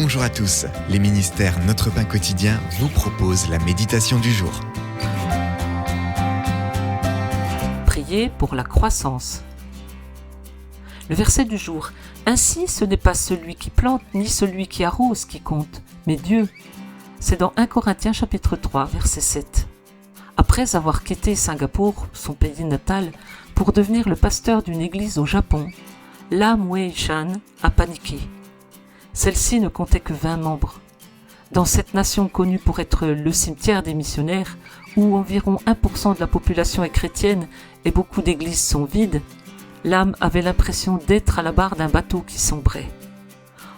Bonjour à tous, les ministères Notre Pain Quotidien vous proposent la méditation du jour. Prier pour la croissance. Le verset du jour. Ainsi, ce n'est pas celui qui plante ni celui qui arrose qui compte, mais Dieu. C'est dans 1 Corinthiens chapitre 3, verset 7. Après avoir quitté Singapour, son pays natal, pour devenir le pasteur d'une église au Japon, Lam Wei-shan a paniqué. Celle-ci ne comptait que 20 membres. Dans cette nation connue pour être le cimetière des missionnaires, où environ 1% de la population est chrétienne et beaucoup d'églises sont vides, Lam avait l'impression d'être à la barre d'un bateau qui sombrait.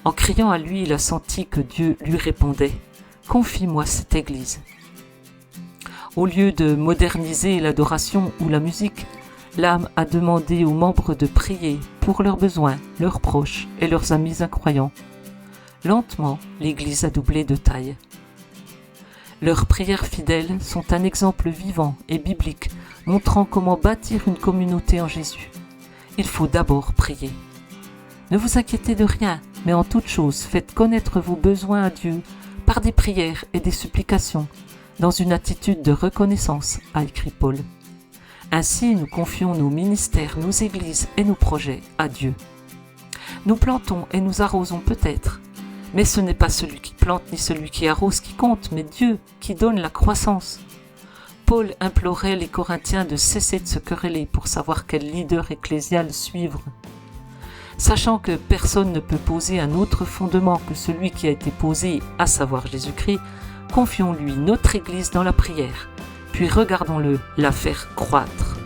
En criant à lui, il a senti que Dieu lui répondait « Confie-moi cette église ». Au lieu de moderniser l'adoration ou la musique, Lam a demandé aux membres de prier pour leurs besoins, leurs proches et leurs amis incroyants. Lentement, l'Église a doublé de taille. Leurs prières fidèles sont un exemple vivant et biblique, montrant comment bâtir une communauté en Jésus. Il faut d'abord prier. Ne vous inquiétez de rien, mais en toute chose, faites connaître vos besoins à Dieu par des prières et des supplications, dans une attitude de reconnaissance, a écrit Paul. Ainsi, nous confions nos ministères, nos églises et nos projets à Dieu. Nous plantons et nous arrosons peut-être, mais ce n'est pas celui qui plante ni celui qui arrose qui compte, mais Dieu qui donne la croissance. Paul implorait les Corinthiens de cesser de se quereller pour savoir quel leader ecclésial suivre. Sachant que personne ne peut poser un autre fondement que celui qui a été posé, à savoir Jésus-Christ, confions-lui notre Église dans la prière, puis regardons-le la faire croître.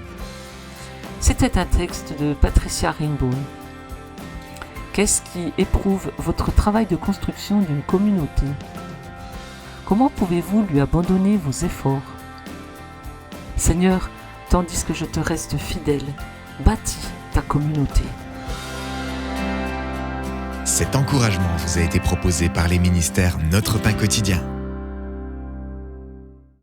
C'était un texte de Patricia Rainbow. Qu'est-ce qui éprouve votre travail de construction d'une communauté? Comment pouvez-vous lui abandonner vos efforts? Seigneur, tandis que je te reste fidèle, bâtis ta communauté. Cet encouragement vous a été proposé par les ministères Notre Pain Quotidien.